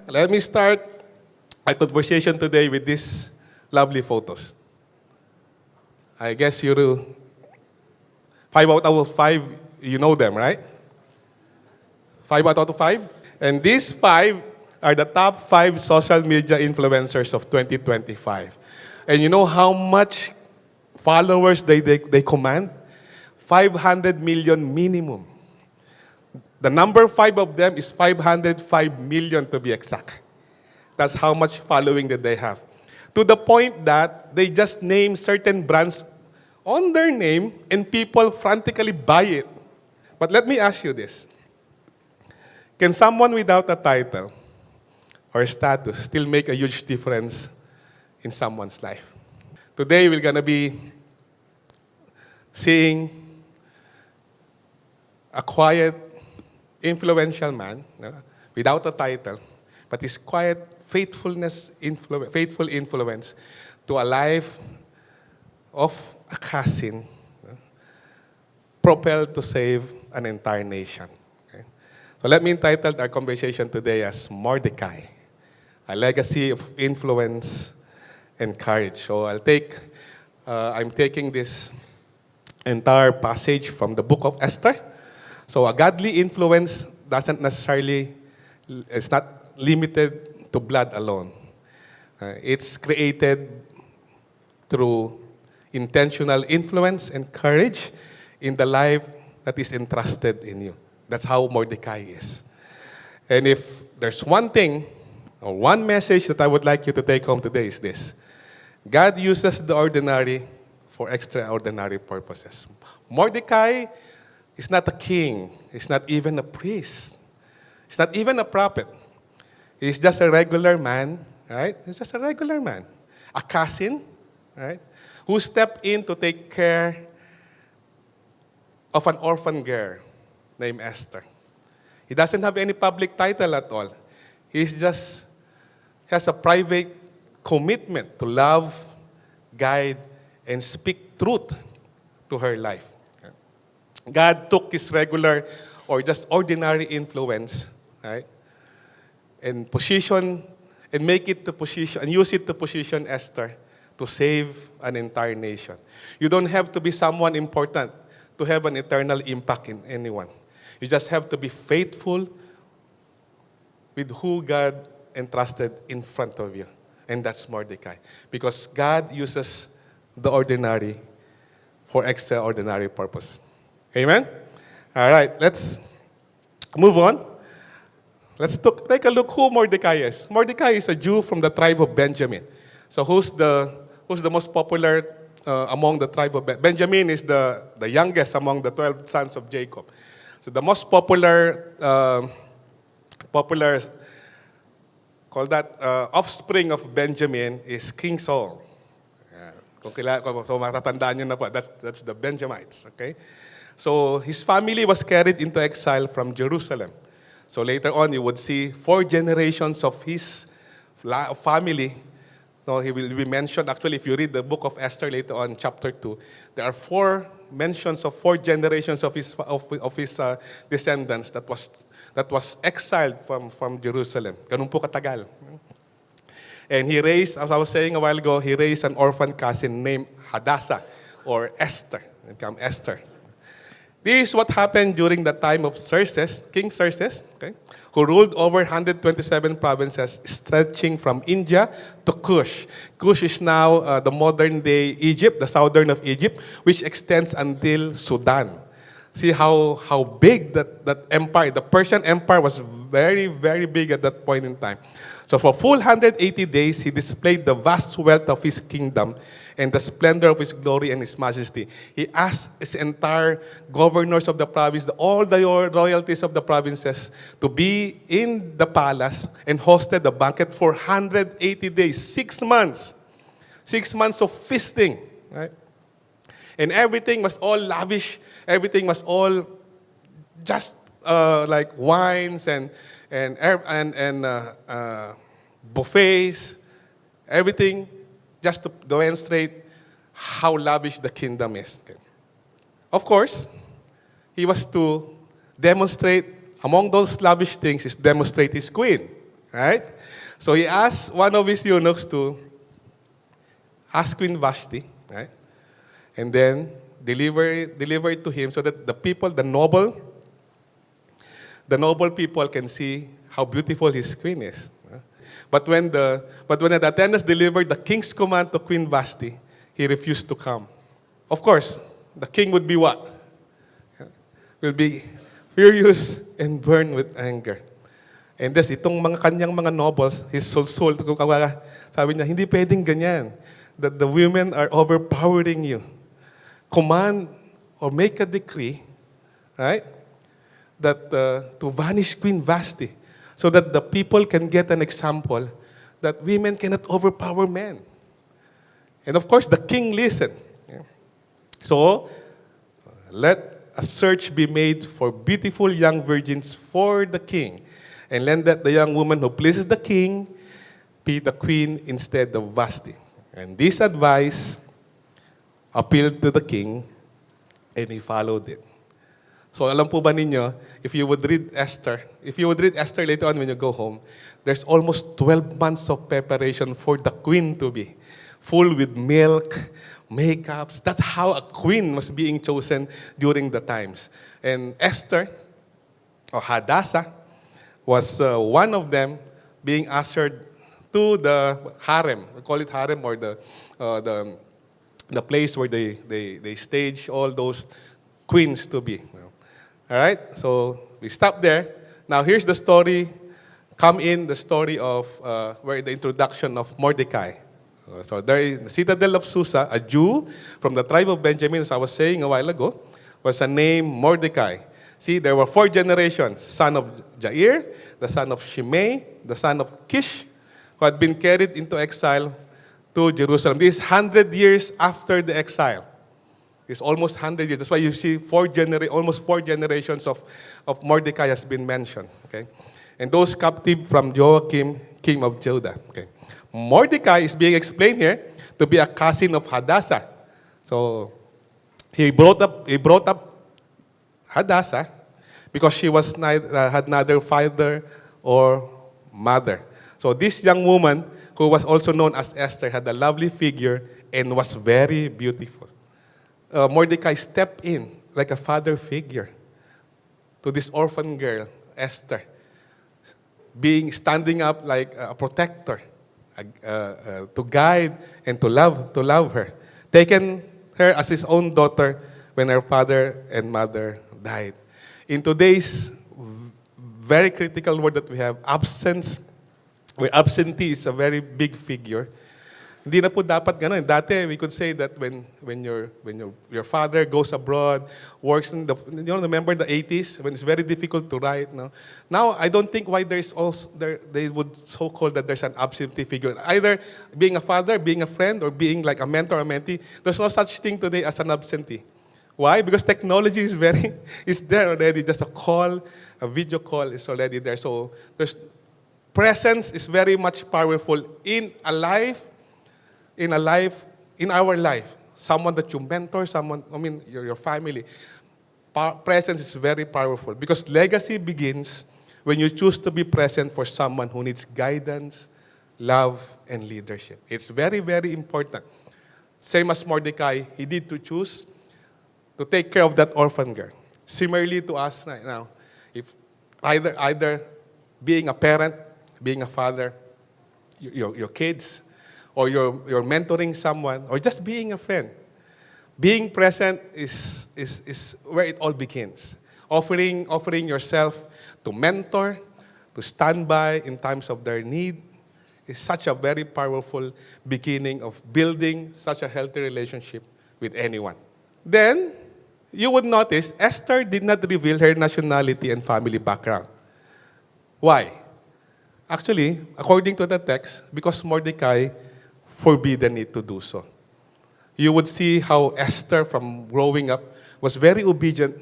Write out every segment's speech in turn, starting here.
Let me start our conversation today with these lovely photos. I guess you do 5 out of 5, you know them, right? 5 out of 5? And these 5 are the top 5 social media influencers of 2025. And you know how much followers they command? 500 million minimum. The number 5 of them is 505 million to be exact. That's how much following that they have. To the point that they just name certain brands on their name and people frantically buy it. But let me ask you this. Can someone without a title or status still make a huge difference in someone's life? Today we're going to be seeing a quiet, influential man without a title, but his quiet faithful influence to a life of a cousin propelled to save an entire nation. Okay? So let me entitle our conversation today as Mordecai, a legacy of influence and courage. So I'm taking this entire passage from the book of Esther. So a godly influence doesn't necessarily, it's not limited to blood alone. It's created through intentional influence and courage in the life that is entrusted in you. That's how Mordecai is. And if there's one thing or one message that I would like you to take home today is this. God uses the ordinary for extraordinary purposes. Mordecai is not a king. He's not even a priest. He's not even a prophet. He's just a regular man, right? He's just a regular man. A cousin, right? Who stepped in to take care of an orphan girl named Esther. He doesn't have any public title at all. He's just has a private commitment to love, guide, and speak truth to her life. God took his regular or just ordinary influence, right, and position and make it to position and use it to position Esther to save an entire nation. You don't have to be someone important to have an eternal impact in anyone. You just have to be faithful with who God entrusted in front of you. And that's Mordecai. Because God uses the ordinary for extraordinary purpose. Amen? All right, let's move on. Let's take a look who Mordecai is. Mordecai is a Jew from the tribe of Benjamin. So who's the most popular among the tribe of Benjamin is the youngest among the 12 sons of Jacob. So the most popular offspring of Benjamin is King Saul. So matatandaan nyo na po, that's the Benjamites. Okay? So his family was carried into exile from Jerusalem. So later on, you would see 4 generations of his family. No, he will be mentioned. Actually, if you read the book of Esther later on, chapter 2, there are 4 mentions of 4 generations of his descendants that was exiled from Jerusalem. Ganun po katagal. And he raised, as I was saying a while ago, he raised an orphan cousin named Hadassah or Esther. Esther. This is what happened during the time of King Xerxes, okay, who ruled over 127 provinces stretching from India to Kush. Kush is now the modern-day Egypt, the southern of Egypt, which extends until Sudan. See how big that empire, the Persian Empire was very, very big at that point in time. So for full 180 days, he displayed the vast wealth of his kingdom and the splendor of his glory and his majesty. He asked his entire governors of the province, all the royalties of the provinces, to be in the palace and hosted the banquet for 180 days, 6 months. 6 months of feasting, right? And everything was all lavish. Everything was all just like wines and buffets. Everything just to demonstrate how lavish the kingdom is. Okay. Of course, he was to demonstrate, among those lavish things, is demonstrate his queen. Right? So he asked one of his eunuchs to ask Queen Vashti, right? And then deliver it to him so that the noble people can see how beautiful his queen is. But when the attendants delivered the king's command to Queen Vashti, he refused to come. Of course, the king would be what? Will be furious and burn with anger. And thus, itong mga kanyang mga nobles, his soul, sabi niya, hindi pwedeng ganyan. That the women are overpowering you. Command or make a decree, right? That to vanish Queen Vashti, so that the people can get an example that women cannot overpower men. And of course, the king listened. Yeah. So, let a search be made for beautiful young virgins for the king. And let that the young woman who pleases the king be the queen instead of Vashti. And this advice appealed to the king, and he followed it. So alam po ba ninyo, if you would read Esther later on when you go home, there's almost 12 months of preparation for the queen to be. Full with milk, makeups. That's how a queen was being chosen during the times. And Esther, or Hadassah, was one of them being ushered to the harem. We call it harem, or the place where they stage all those queens to be. All right, so we stop there. Now here's the story. The story of where the introduction of Mordecai. So there in the citadel of Susa, a Jew from the tribe of Benjamin, as I was saying a while ago, was named Mordecai. See, there were 4 generations: son of Jair, the son of Shimei, the son of Kish, who had been carried into exile to Jerusalem. This is 100 years after the exile. It's almost 100 years. That's why you see almost 4 generations of Mordecai has been mentioned. Okay? And those captive from Joachim, king of Judah. Okay? Mordecai is being explained here to be a cousin of Hadassah. So he brought up Hadassah because she was had neither father or mother. So this young woman, who was also known as Esther, had a lovely figure and was very beautiful. Mordecai stepped in like a father figure to this orphan girl, Esther, standing up like a protector, to guide and to love her. Taken her as his own daughter when her father and mother died. In today's very critical word that we have, absence, where absentee is a very big figure. Hindi na po dapat gano'n. Dati, we could say that when your father goes abroad, works in remember the 80s when it's very difficult to write. No? Now, I don't think why they would so call that there's an absentee figure. Either being a father, being a friend, or being like a mentor or mentee. There's no such thing today as an absentee. Why? Because technology is there already. Just a video call is already there. So presence is very much powerful in our life. Someone that you mentor, your family. Presence is very powerful because legacy begins when you choose to be present for someone who needs guidance, love, and leadership. It's very, very important. Same as Mordecai, he did to choose to take care of that orphan girl. Similarly to us right now, if either being a parent, being a father, your kids, or you're mentoring someone, or just being a friend. Being present is where it all begins. Offering yourself to mentor, to stand by in times of their need, is such a very powerful beginning of building such a healthy relationship with anyone. Then, you would notice Esther did not reveal her nationality and family background. Why? Actually, according to the text, because Mordecai forbidden it to do so. You would see how Esther, from growing up, was very obedient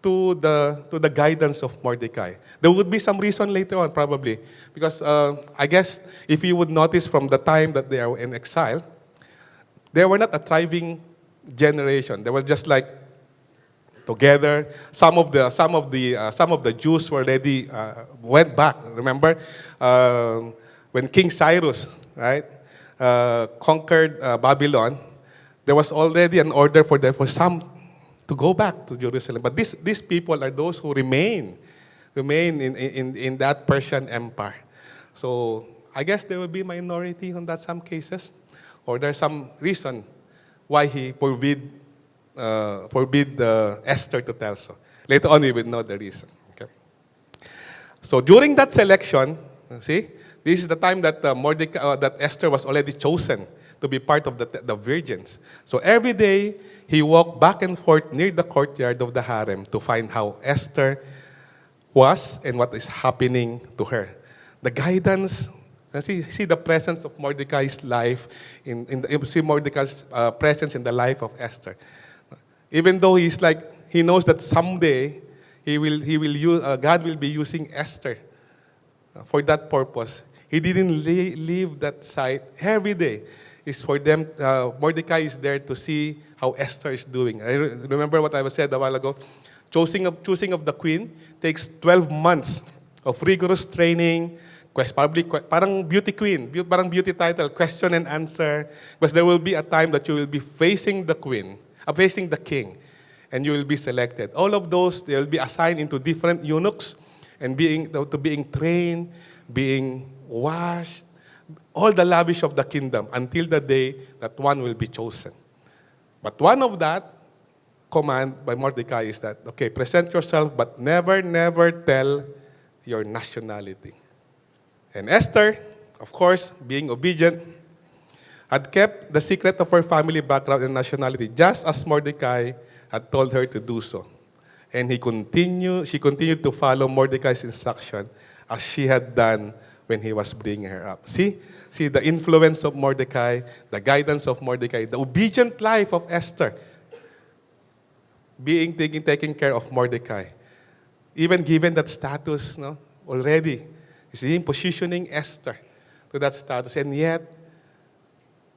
to the guidance of Mordecai. There would be some reason later on, probably, because I guess if you would notice from the time that they are in exile, they were not a thriving generation. They were just like together. Some of the Jews were already went back. Remember, when King Cyrus, right, conquered Babylon, there was already an order for some to go back to Jerusalem. But these people are those who remain in that Persian Empire. So I guess there will be minority on that some cases, or there's some reason why he forbid Esther to tell so. Later on, we will know the reason. Okay. So during that selection, see, this is the time that that Esther was already chosen to be part of the virgins. So every day, he walked back and forth near the courtyard of the harem to find how Esther was and what is happening to her. The guidance, see the presence of Mordecai's life, see Mordecai's presence in the life of Esther. Even though he knows that someday God will be using Esther for that purpose. He didn't leave that site. Every day is for them. Mordecai is there to see how Esther is doing. I remember what I said a while ago. Choosing of the queen takes 12 months of rigorous training. Probably parang beauty queen, parang beauty title, question and answer. Because there will be a time that you will be facing the queen, facing the king, and you will be selected. All of those, they will be assigned into different eunuchs and being trained, being washed, all the lavish of the kingdom until the day that one will be chosen. But one of that command by Mordecai is that, okay, present yourself, but never, never tell your nationality. And Esther, of course, being obedient, had kept the secret of her family background and nationality, just as Mordecai had told her to do so. And she continued to follow Mordecai's instruction as she had done when he was bringing her up. See the influence of Mordecai, the guidance of Mordecai, the obedient life of Esther, taking care of Mordecai. Even given that status, already, is him positioning Esther to that status, and yet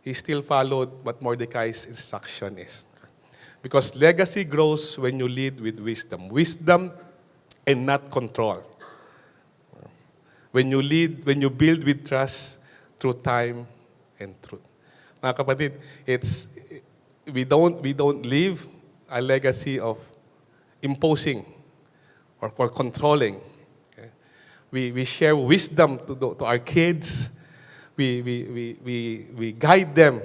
he still followed what Mordecai's instruction is. Because legacy grows when you lead with wisdom. Wisdom and not control. When you build with trust through time and truth. Mga kapatid, we don't live a legacy of imposing or for controlling. Okay? We share wisdom to our kids. We guide them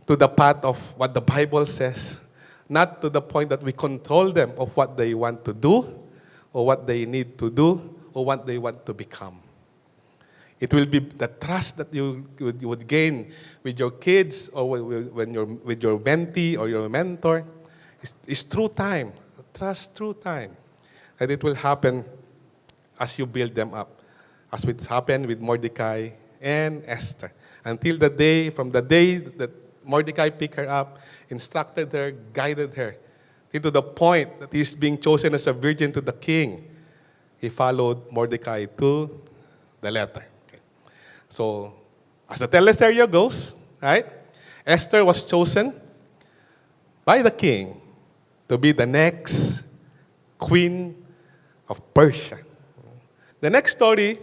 to the path of what the Bible says, not to the point that we control them of what they want to do or what they need to do or what they want to become. It will be the trust that you would gain with your kids or with your mentee or your mentor is through time. Trust through time. And it will happen as you build them up. As it's happened with Mordecai and Esther. From the day that Mordecai picked her up, instructed her, guided her, to the point that he's being chosen as a virgin to the king, he followed Mordecai to the letter. Okay. So, as the teleserye goes, right? Esther was chosen by the king to be the next queen of Persia. The next story,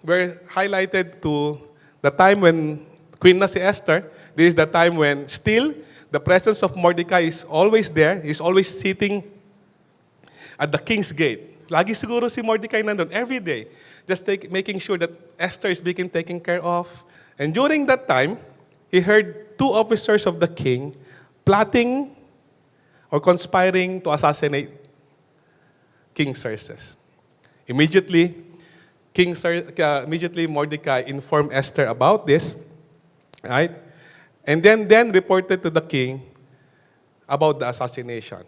we're highlighted to the time when Queen na si Esther. This is the time when still the presence of Mordecai is always there. He's always sitting at the king's gate. Lagi siguro si Mordecai nandun every day, just making sure that Esther is being taken care of. And during that time, he heard two officers of the king plotting or conspiring to assassinate King Xerxes. Immediately Mordecai informed Esther about this, right? And then reported to the king about the assassination.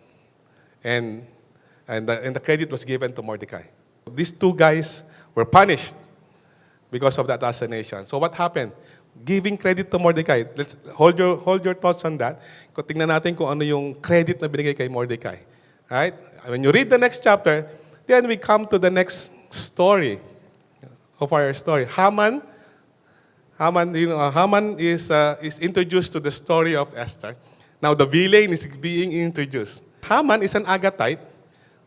And the credit was given to Mordecai. These two guys were punished because of the assassination. So what happened? Giving credit to Mordecai. Let's hold your thoughts on that. Tingnan natin kung ano yung credit na binigay kay Mordecai. Right? When you read the next chapter, then we come to the next story of our story. Haman is introduced to the story of Esther. Now the villain is being introduced. Haman is an Agathite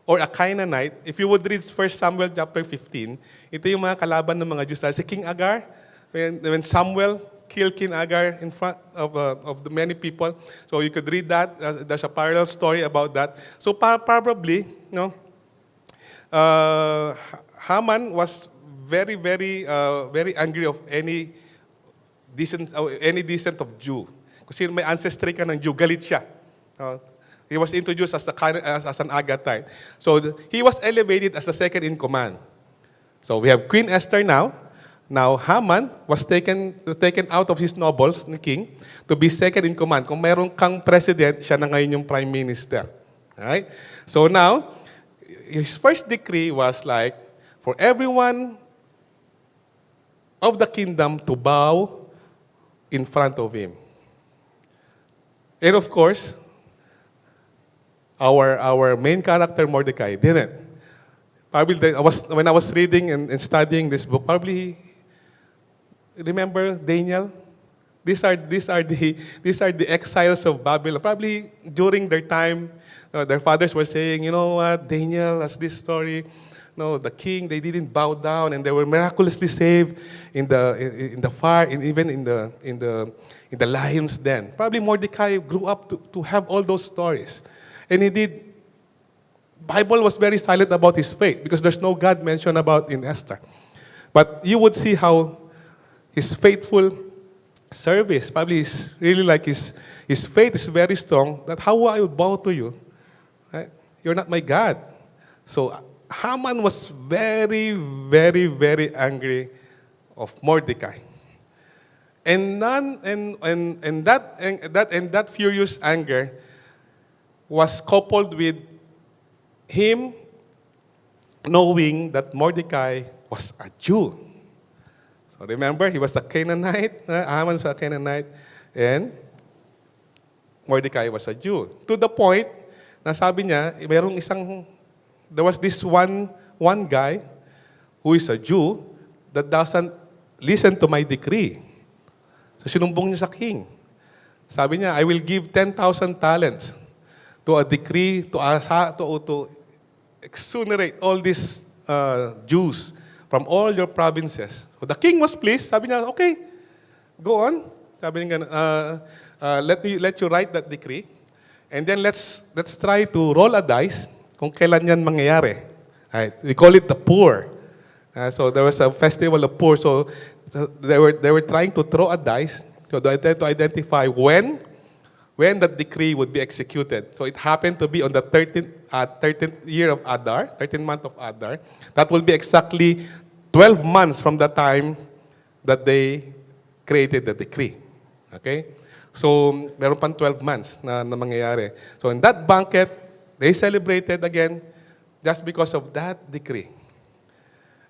or a Canaanite. If you would read 1 Samuel chapter 15, ito yung mga kalaban ng mga Diyos. Si King Agar, when Samuel killed King Agar in front of the many people. So you could read that. There's a parallel story about that. So probably, Haman was very, very, very angry of any decent of Jew. Kasi may ancestry ka ng Jew, galit siya. He was introduced as an Agathite. So he was elevated as the second in command. So we have Queen Esther now. Now Haman was taken out of his nobles, the king, to be second in command. Kung mayroon kang president, siya na ngayon yung prime minister. Alright? So now, his first decree was like, for everyone of the kingdom to bow in front of him. And of course, our main character, Mordecai, didn't. Probably, when I was reading and studying this book, probably, remember Daniel? These are the exiles of Babylon. Probably during their time, their fathers were saying, you know what, Daniel has this story. No, the king, they didn't bow down, and they were miraculously saved in the fire, and even in the lion's den. Probably Mordecai grew up to have all those stories, and he did. Bible was very silent about his faith because there's no God mentioned about in Esther, but you would see how his faithful service, probably is really like his faith is very strong. That how will I bow to you? Right? You're not my God. So Haman was very, very, very angry of Mordecai. And that furious anger was coupled with him knowing that Mordecai was a Jew. So remember, he was a Canaanite, Haman was a Canaanite, and Mordecai was a Jew. To the point na sabi niya, there was this one guy who is a Jew that doesn't listen to my decree. So sinumbong niya sa king. Sabi niya, I will give 10,000 talents to a decree to exonerate all these Jews from all your provinces. So the king was pleased. Sabi niya, okay, go on. Sabi niya, let you write that decree. And then let's try to roll a dice kung kailan yan mangyayari. Right. We call it the poor. So there was a festival of poor. So they were trying to throw a dice to identify when that decree would be executed. So it happened to be on the 13th year of Adar, 13th month of Adar. That will be exactly 12 months from the time that they created the decree. Okay? So meron pang 12 months na mangyayari. So in that banquet, they celebrated again just because of that decree.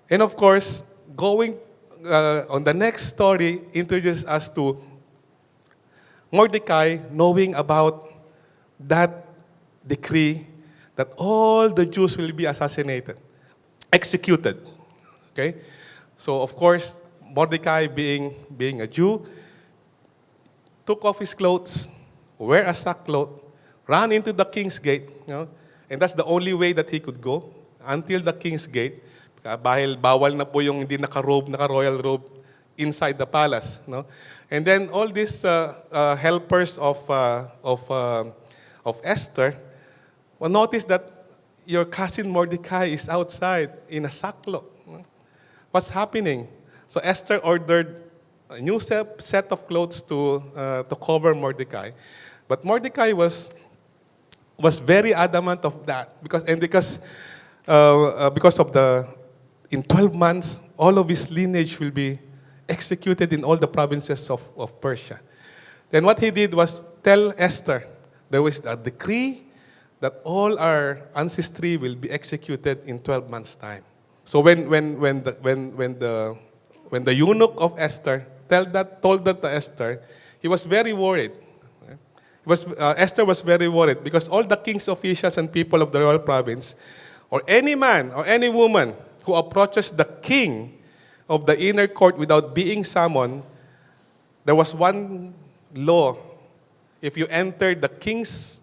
And of course, going on the next story introduces us to Mordecai knowing about that decree that all the Jews will be assassinated, executed. Okay? So of course, Mordecai being a Jew, took off his clothes, wear a sackcloth, ran into the king's gate, and that's the only way that he could go until the king's gate. Dahil bawal na po yung hindi naka-royal robe inside the palace. And then all these helpers of Esther will notice that your cousin Mordecai is outside in a sackcloth. What's happening? So Esther ordered a new set of clothes to cover Mordecai. But Mordecai was very adamant of that because of in 12 months, all of his lineage will be executed in all the provinces of Persia. Then what he did was tell Esther, there was a decree that all our ancestry will be executed in 12 months' time. So when the eunuch of Esther told that to Esther, he was very worried. Esther was very worried because all the king's officials and people of the royal province, or any man or any woman who approaches the king of the inner court without being summoned, there was one law. If you enter the king's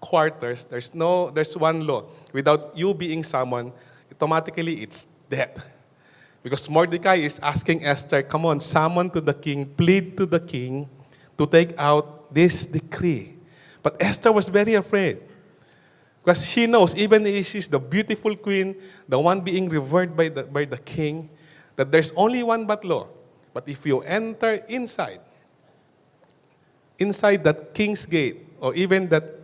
quarters, there's one law. Without you being summoned, automatically it's death. Because Mordecai is asking Esther, come on, summon to the king, plead to the king to take out this decree. But Esther was very afraid. Because she knows, even if she's the beautiful queen, the one being revered by the king, that there's only one but law. But if you enter inside that king's gate, or even that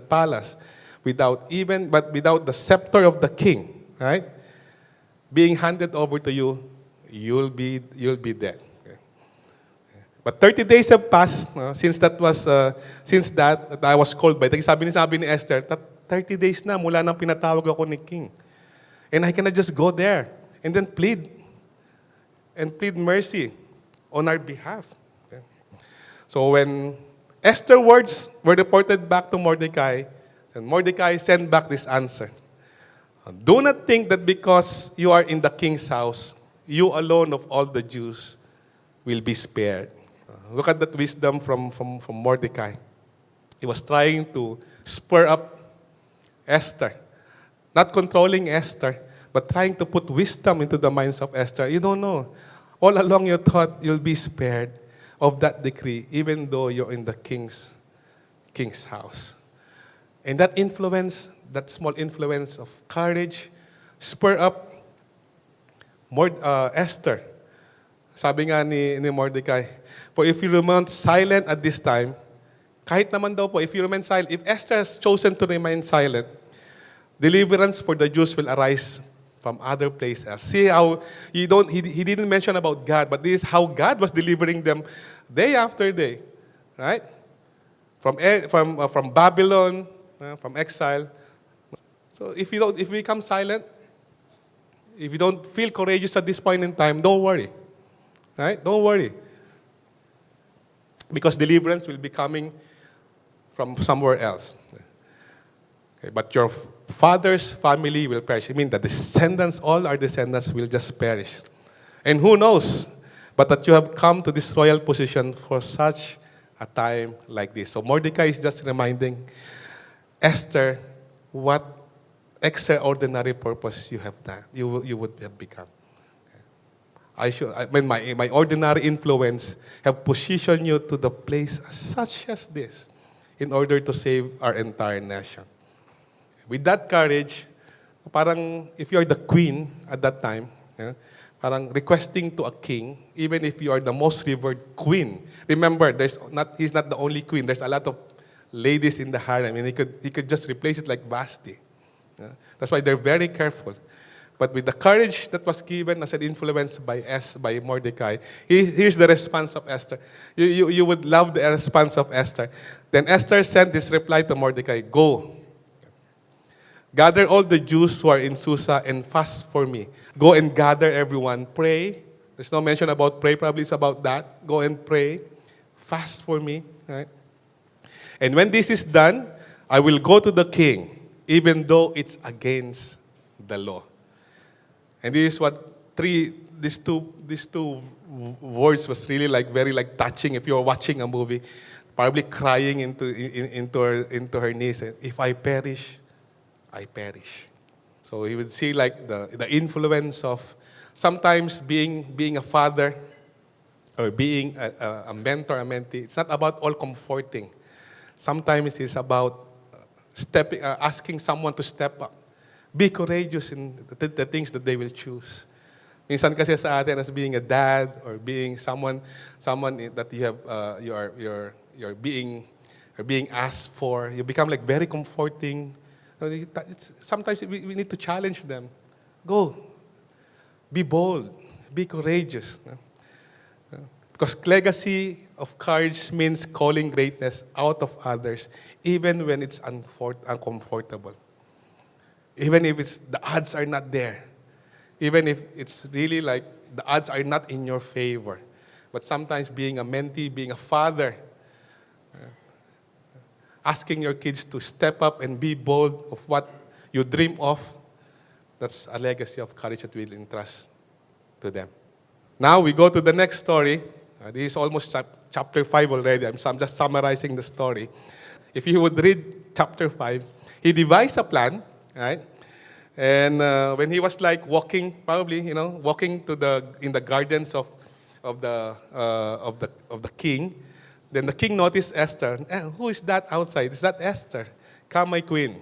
palace, without the scepter of the king, right, being handed over to you, you'll be dead. Okay. But 30 days have passed since that I was called by. Sabi ni Esther, 30 days na mula nang pinatawag ako ni king. And I cannot just go there and then plead mercy on our behalf. Okay. So when Esther's words were reported back to Mordecai, and Mordecai sent back this answer. Do not think that because you are in the king's house, you alone of all the Jews will be spared. Look at that wisdom from Mordecai. He was trying to spur up Esther. Not controlling Esther, but trying to put wisdom into the minds of Esther. You don't know. All along you thought you'll be spared of that decree, even though you're in the king's house. And that influence, that small influence of courage, spur up Esther. Sabi nga ni Mordecai, for if you remain silent at this time, kahit naman daw po, if you remain silent, if Esther has chosen to remain silent, deliverance for the Jews will arise from other places. See how he didn't mention about God, but this is how God was delivering them day after day, right? From Babylon, from exile. So if we become silent, if you don't feel courageous at this point in time, don't worry, right? Don't worry, because deliverance will be coming from somewhere else. Okay, but your father's family will perish. I mean, the descendants, all our descendants will just perish. And who knows, but that you have come to this royal position for such a time like this. So Mordecai is just reminding Esther what extraordinary purpose you have done, you would have become. My ordinary influence have positioned you to the place such as this in order to save our entire nation. With that courage, parang if you are the queen at that time, parang requesting to a king, even if you are the most revered queen. Remember, he's not the only queen. There's a lot of ladies in the harem. I mean, he could just replace it like Vashti. That's why they're very careful. But with the courage that was given as an influence by Mordecai, here's the response of Esther. You would love the response of Esther. Then Esther sent this reply to Mordecai, go. Gather all the Jews who are in Susa and fast for me. Go and gather everyone. Pray. There's no mention about pray. Probably it's about that. Go and pray. Fast for me. Right? And when this is done, I will go to the king, even though it's against the law. And this is what these two words was really very touching. If you're watching a movie, probably crying into her knees. If I perish, I perish. So he would see the influence of sometimes being a father or being a mentor, a mentee. It's not about all comforting. Sometimes it's about asking someone to step up. Be courageous in the things that they will choose. Minsan kasi sa atin as being a dad or being someone that you're being asked for, you become very comforting. Sometimes we need to challenge them. Go. Be bold. Be courageous. Because legacy of courage means calling greatness out of others, even when it's uncomfortable. Even if the odds are not there. Even if it's really the odds are not in your favor. But sometimes being a mentee, being a father, asking your kids to step up and be bold of what you dream of, that's a legacy of courage that we'll entrust to them. Now we go to the next story. This is almost chapter 5 already. I'm just summarizing the story. if you would read chapter 5, he devised a plan, right? And when he was like walking, probably, walking in the gardens of the king, then the king noticed Esther. Who is that outside? Is that Esther? Come, my queen.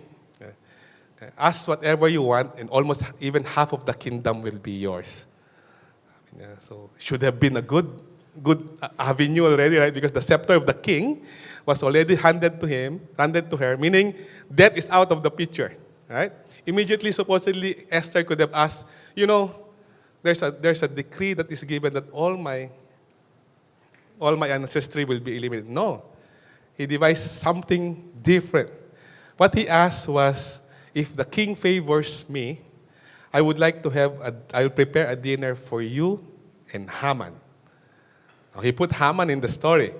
Ask whatever you want, and almost even half of the kingdom will be yours. So should have been a good avenue already, right? Because the scepter of the king was already handed to her, meaning death is out of the picture, right? Immediately, supposedly, Esther could have asked, there's a decree that is given that all my ancestry will be eliminated. No, he devised something different. What he asked was, if the king favors me, I would like to I'll prepare a dinner for you and Haman. Now, he put Haman in the story.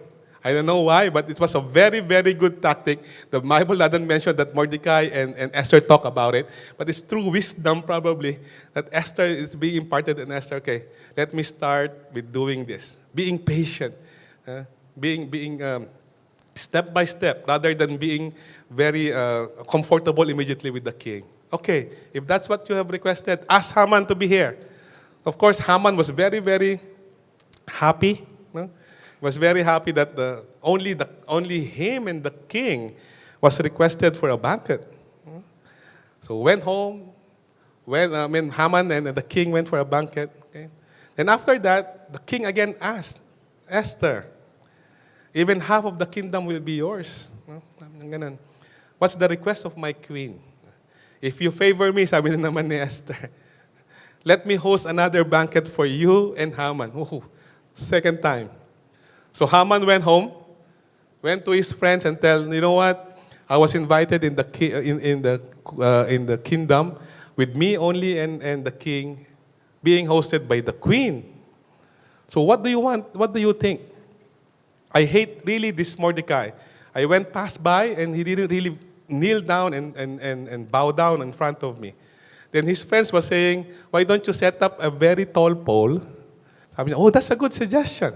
I don't know why, but it was a very, very good tactic. The Bible doesn't mention that Mordecai and Esther talk about it, but it's through wisdom probably that Esther is being imparted in Esther. Okay, let me start with doing this. Being patient, being step by step, rather than being very comfortable immediately with the king. Okay, if that's what you have requested, ask Haman to be here. Of course, Haman was very, very happy. Was very happy that only him and the king was requested for a banquet. So went home. Haman and the king went for a banquet. Okay? And after that, the king again asked Esther, even half of the kingdom will be yours. What's the request of my queen? If you favor me, sabi na naman ni Esther, let me host another banquet for you and Haman. Second time. So Haman went home, went to his friends and tell, you know what? I was invited in the kingdom with me only and the king being hosted by the queen. So what do you want? What do you think? I hate really this Mordecai. I went past by and he didn't really kneel down and bow down in front of me. Then his friends were saying, why don't you set up a very tall pole? Sabi niya, that's a good suggestion.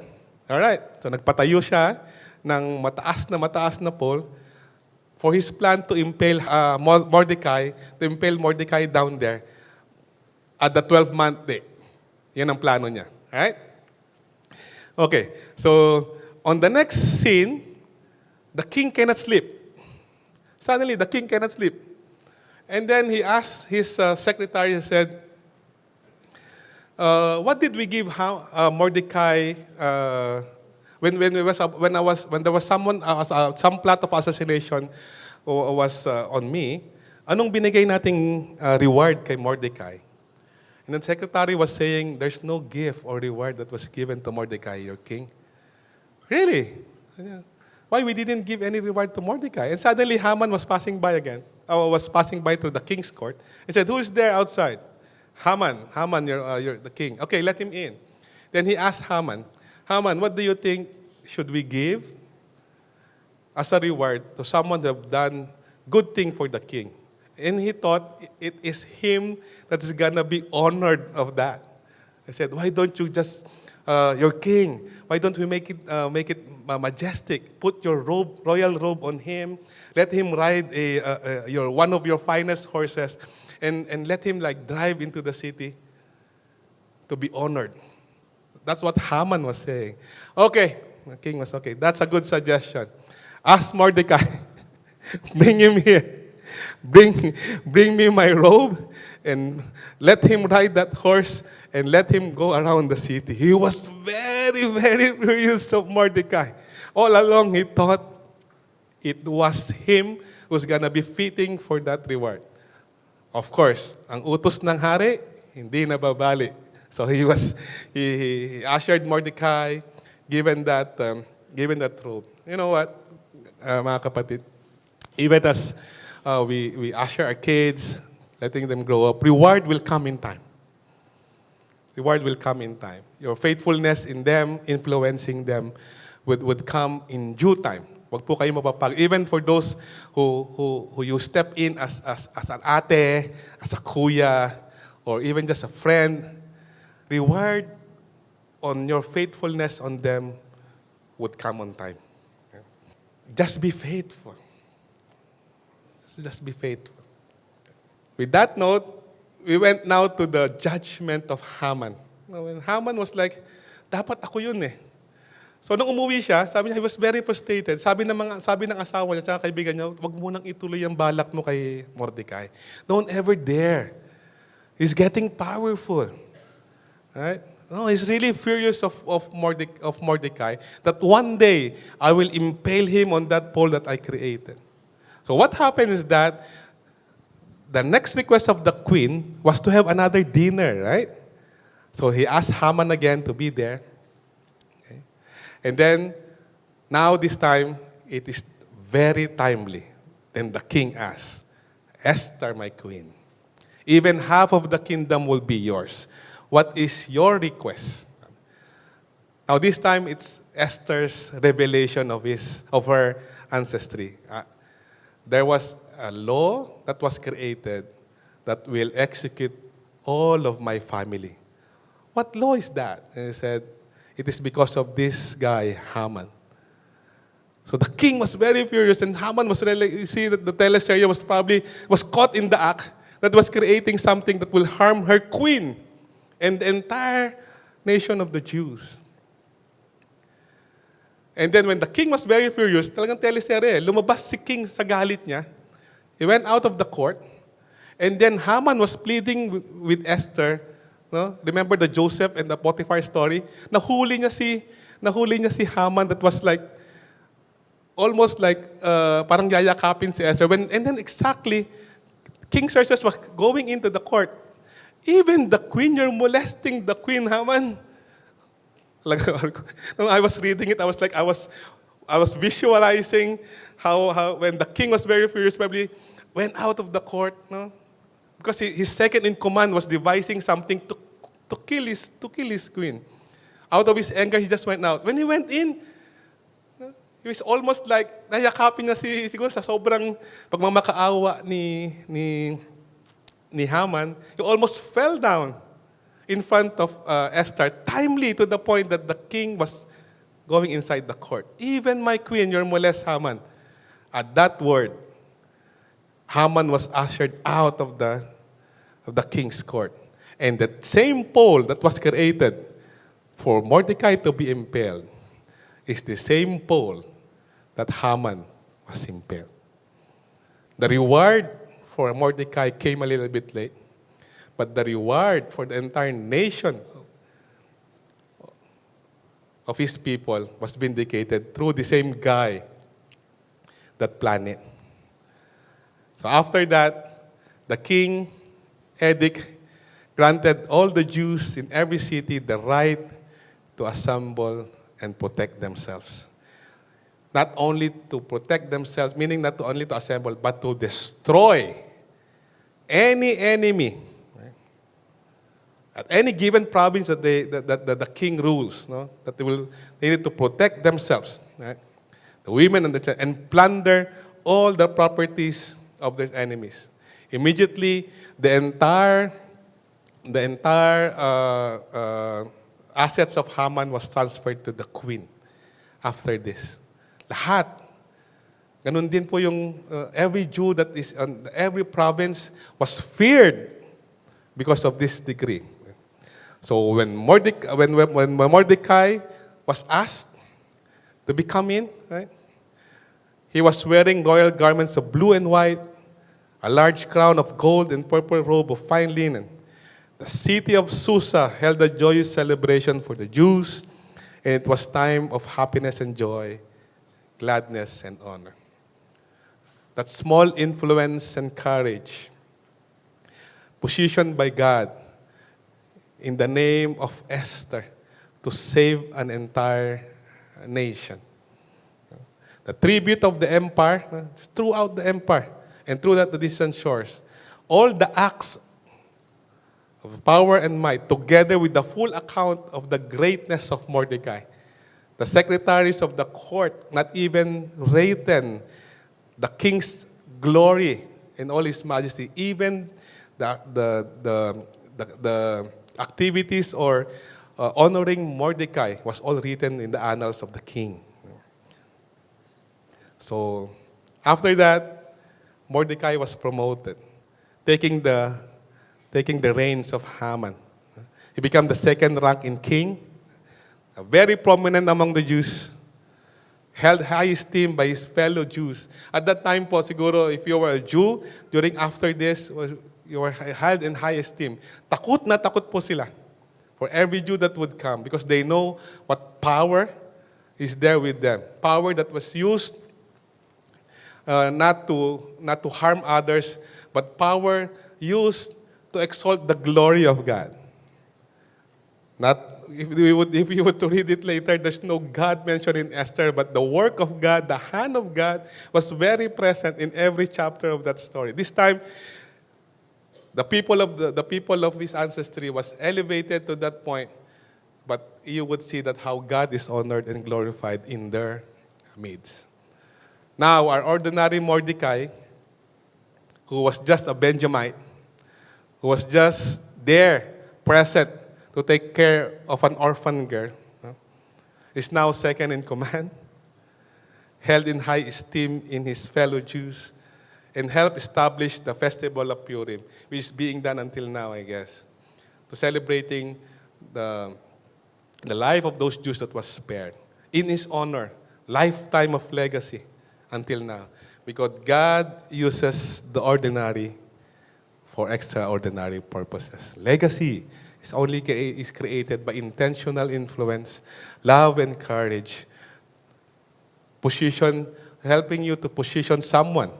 All right. So nagpatayo siya ng mataas na pole for his plan to impale Mordecai down there at the 12th day. Yan ang plano niya. All right? Okay. So on the next scene, the king cannot sleep. Suddenly, the king cannot sleep. And then he asked his secretary, he said, what did we give Mordecai when there was some plot of assassination was on me? Anong binigay nating reward kay Mordecai? And the secretary was saying, there's no gift or reward that was given to Mordecai, your king. Really? Why we didn't give any reward to Mordecai? And suddenly Haman was passing by again. Was passing by through the king's court. He said, who is there outside? Haman, you're the king. Okay, let him in. Then he asked Haman, what do you think should we give as a reward to someone who have done good thing for the king? And he thought it is him that is gonna be honored of that. I said, why don't you just, your king, why don't we make it majestic? Put your royal robe on him. Let him ride one of your finest horses. And let him drive into the city to be honored. That's what Haman was saying. Okay, the king was okay. That's a good suggestion. Ask Mordecai, bring him here. Bring me my robe and let him ride that horse and let him go around the city. He was very, very curious of Mordecai. All along he thought it was him who's gonna be fitting for that reward. Of course, ang utos ng hari, hindi nababali. So he ushered Mordecai, given that robe. You know what, mga kapatid? Even as we usher our kids, letting them grow up, reward will come in time. Reward will come in time. Your faithfulness in them, influencing them, would come in due time. Wag po kayo mapapag. Even for those who you step in as an ate, as a kuya, or even just a friend, reward on your faithfulness on them would come on time. Just be faithful. So just be faithful. With that note, we went now to the judgment of Haman. When Haman was like, dapat ako yun eh. So nung umuwi siya, sabi niya, he was very frustrated. Sabi ng asawa niya, tsaka kaibigan niya, wag mo nang ituloy ang balak mo kay Mordecai. Don't ever dare. He's getting powerful. Right? No, he's really furious of Mordecai that one day I will impale him on that pole that I created. So what happened is that the next request of the queen was to have another dinner, right? So he asked Haman again to be there. Okay. And then, now this time, it is very timely. Then the king asked, Esther, my queen, even half of the kingdom will be yours. What is your request? Now this time, it's Esther's revelation of her ancestry. There was a law that was created that will execute all of my family. What law is that? And he said, it is because of this guy, Haman. So the king was very furious, and Haman was really, you see that the teleserye was caught in the act that was creating something that will harm her queen and the entire nation of the Jews. And then when the king was very furious, talagang teleserye, lumabas si king sa galit niya. He went out of the court. And then Haman was pleading with Esther. No? Remember the Joseph and the Potiphar story? Nahuli niya si Haman that was like, almost like, parang yayakapin si Esther. And then exactly, King Xerxes was going into the court. Even the queen, you're molesting the queen, Haman. When I was reading it, I was visualizing how when the king was very furious, probably went out of the court, no? Because his second in command was devising something to kill his queen. Out of his anger, he just went out. When he went in, no, he was almost like nayakapin na siguro sa sobrang pagmamakaawa ni Haman. He almost fell down in front of Esther, timely to the point that the king was going inside the court. Even my queen, you're molest Haman. At that word, Haman was ushered out of the king's court. And the same pole that was created for Mordecai to be impaled is the same pole that Haman was impaled. The reward for Mordecai came a little bit late. But the reward for the entire nation of his people was vindicated through the same guy that planned it. So after that, the king edict granted all the Jews in every city the right to assemble and protect themselves. Not only to protect themselves, meaning not only to assemble, but to destroy any enemy at any given province that the king rules, no? That they need to protect themselves, right? The women and the child, and plunder all the properties of their enemies. Immediately, the entire assets of Haman was transferred to the queen. After this, lahat. Ganun din po yung every Jew that is on every province was feared because of this decree. So when Mordecai was asked to be come in, right? He was wearing royal garments of blue and white, a large crown of gold and purple robe of fine linen. The city of Susa held a joyous celebration for the Jews, and it was time of happiness and joy, gladness and honor. That small influence and courage, positioned by God in the name of Esther to save an entire nation. The tribute of the empire, throughout the empire and throughout the distant shores, all the acts of power and might, together with the full account of the greatness of Mordecai. The secretaries of the court not even written the king's glory in all his majesty, even the activities or honoring Mordecai was all written in the annals of the king. So, after that, Mordecai was promoted, taking the, taking the reins of Haman. He became the second rank in king, very prominent among the Jews, held high esteem by his fellow Jews. At that time po, siguro, if you were a Jew, during after this, you were held in high esteem. Takot na takot po sila for every Jew that would come because they know what power is there with them. Power that was used not to harm others, but power used to exalt the glory of God. Not if you would to read it later, there's no God mentioned in Esther, but the work of God, the hand of God, was very present in every chapter of that story. This time, the people of his ancestry was elevated to that point, but you would see that how God is honored and glorified in their midst. Now, our ordinary Mordecai, who was just a Benjamite, who was just there, present, to take care of an orphan girl, is now second in command, held in high esteem in his fellow Jews, and helped establish the festival of Purim, which is being done until now, I guess, to celebrating the life of those Jews that was spared. In his honor, lifetime of legacy until now. Because God uses the ordinary for extraordinary purposes. Legacy is created by intentional influence, love and courage, position, helping you to position someone.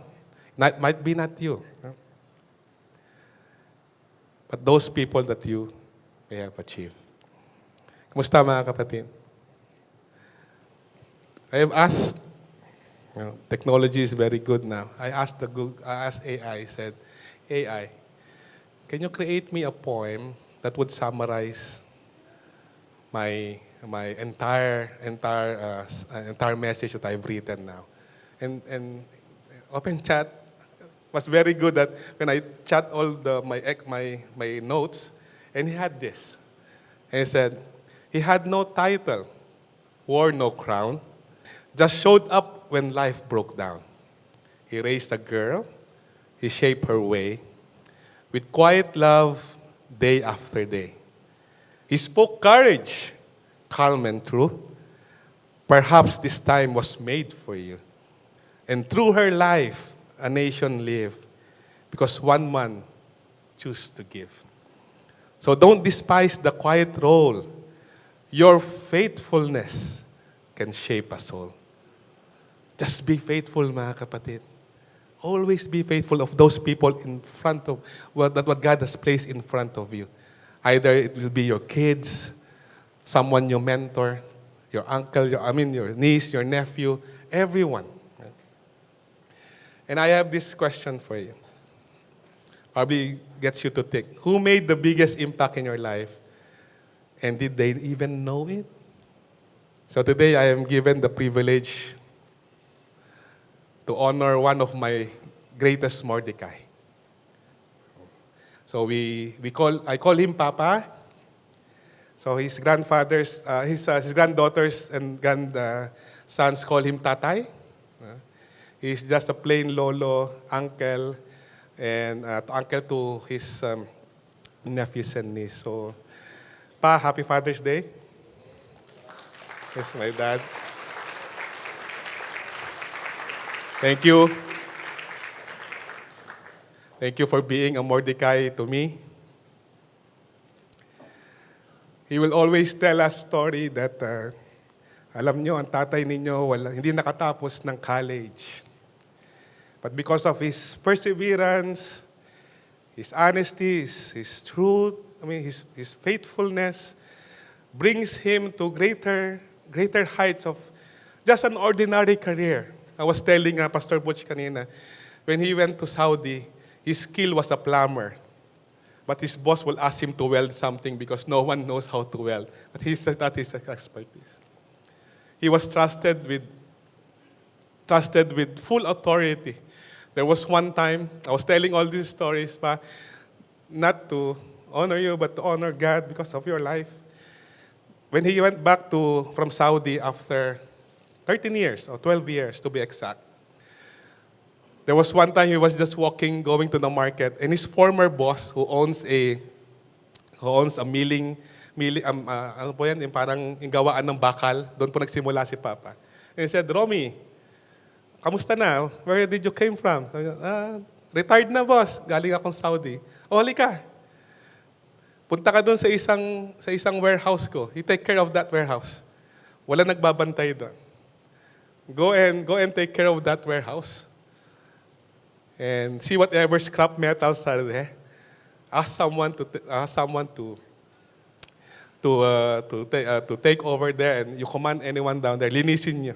Might be not you, but those people that you may have achieved. Kumusta mga kapatid? I have asked, technology is very good now. I asked AI, I said, AI, can you create me a poem that would summarize my entire message that I've written now? And Open Chat was very good at when I chat all my notes, and he had this. And he said, he had no title, wore no crown, just showed up when life broke down. He raised a girl, he shaped her way, with quiet love day after day. He spoke courage, calm and true. Perhaps this time was made for you. And through her life, a nation lived, because one man chose to give. So don't despise the quiet role. Your faithfulness can shape a soul. Just be faithful, mga kapatid. Always be faithful of those people in front of what God has placed in front of you. Either it will be your kids, someone you mentor, your uncle, your niece, your nephew, everyone. And I have this question for you. Probably gets you to think. Who made the biggest impact in your life? And did they even know it? So today I am given the privilege to honor one of my greatest Mordecai. So I call him Papa. So his grandfathers, his granddaughters and grandsons call him Tatay. He's just a plain lolo, uncle, and uncle to his nephews and niece. So, Pa, happy Father's Day. Yes, my dad. Thank you. Thank you for being a Mordecai to me. He will always tell us story that, alam nyo, ang tatay ninyo hindi nakatapos ng college. But because of his perseverance, his honesty, his truth, his faithfulness, brings him to greater heights of just an ordinary career. I was telling Pastor Butch kanina, when he went to Saudi, his skill was a plumber. But his boss will ask him to weld something because no one knows how to weld. But that is his expertise. He was trusted with full authority. There was one time, I was telling all these stories, pa, not to honor you, but to honor God because of your life. When he went back from Saudi after 13 years, or 12 years to be exact, There was one time he was just walking, going to the market, and his former boss who owns a ano po yan, yung parang yung gawaan ng bakal, doon po nagsimula si Papa. And he said, Romy, kamusta na? Where did you came from? Sabi niya, retired na, boss. Galing akong Saudi. O, halika. Punta ka doon sa isang warehouse ko. You take care of that warehouse. Wala nagbabantay doon. Go and take care of that warehouse. And see whatever scrap metals are there. Ask someone to take over there, and you command anyone down there, linisin niyo.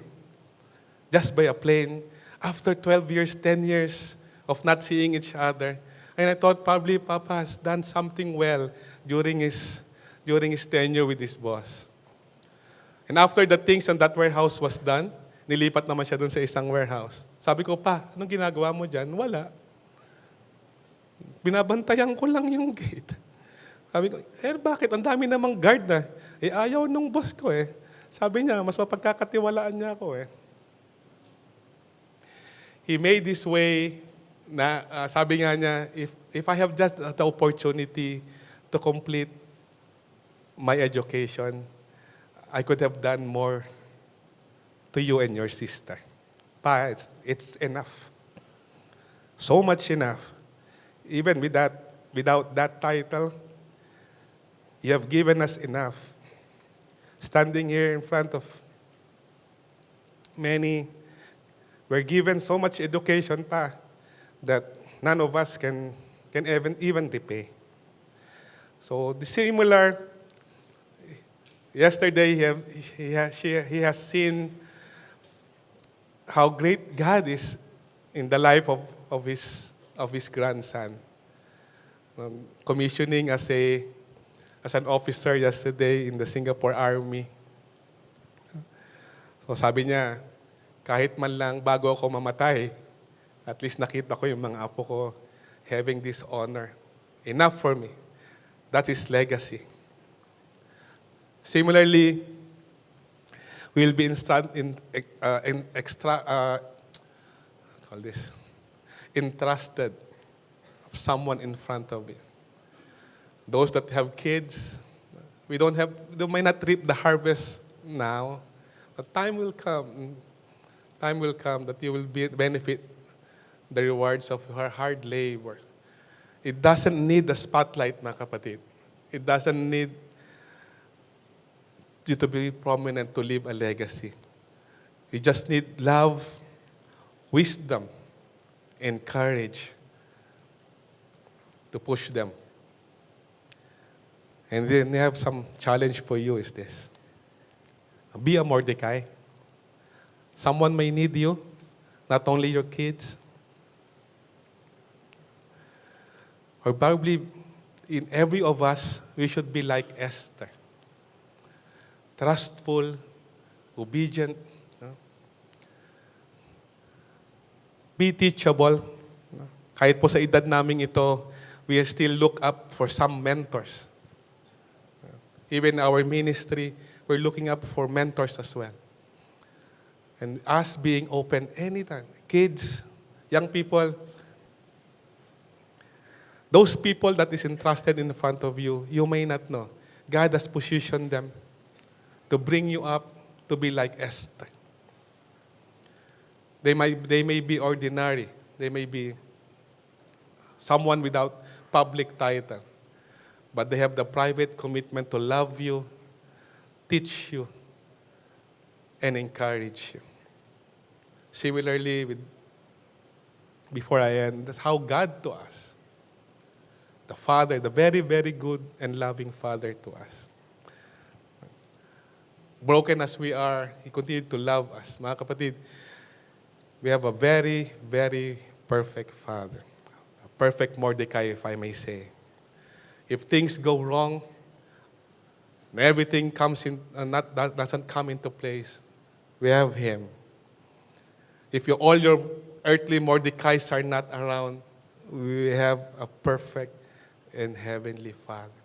Just by a plane, after 12 years, 10 years of not seeing each other. And I thought probably Papa has done something well during his tenure with his boss. And after the things in that warehouse was done, nilipat naman siya dun sa isang warehouse. Sabi ko, Pa, anong ginagawa mo dyan? Wala. Binabantayan ko lang yung gate. Sabi ko, bakit? Ang dami namang guard na. Ayaw nung boss ko eh. Sabi niya, mas mapagkakatiwalaan niya ako eh. He made this way na, sabi nga niya, if I have just the opportunity to complete my education, I could have done more to you and your sister. Pa, it's enough. So much enough. Even without that title, you have given us enough. Standing here in front of many, we're given so much education, Pa, that none of us can even repay. So the similar, yesterday he has seen how great God is in the life of his grandson. Commissioning as an officer yesterday in the Singapore Army. So sabi niya, kahit man lang bago ako mamatay, at least nakita ko yung mga apo ko having this honor. Enough for me. That's his legacy. Similarly, we'll be entrusted of someone in front of you. Those that have kids, they might not reap the harvest now, but time will come that you will benefit the rewards of your hard labor. It doesn't need the spotlight, mga kapatid. It doesn't need you to be prominent to leave a legacy. You just need love, wisdom, and courage to push them. And then they have some challenge for you is this. Be a Mordecai. Someone may need you, not only your kids. Or probably in every of us, we should be like Esther. Trustful, obedient. Be teachable. Kahit po sa edad namin ito, we still look up for some mentors. Even our ministry, we're looking up for mentors as well. And us being open anytime. Kids, young people, those people that is entrusted in front of you, you may not know. God has positioned them to bring you up to be like Esther. They may be ordinary. They may be someone without public title. But they have the private commitment to love you, teach you, and encourage you. Similarly, before I end, that's how God to us. The Father, the very, very good and loving Father to us. Broken as we are, He continued to love us. Mga kapatid, we have a very, very perfect Father. A perfect Mordecai, if I may say. If things go wrong, and everything doesn't come into place, we have Him. If all your earthly Mordecais are not around, we have a perfect and heavenly Father.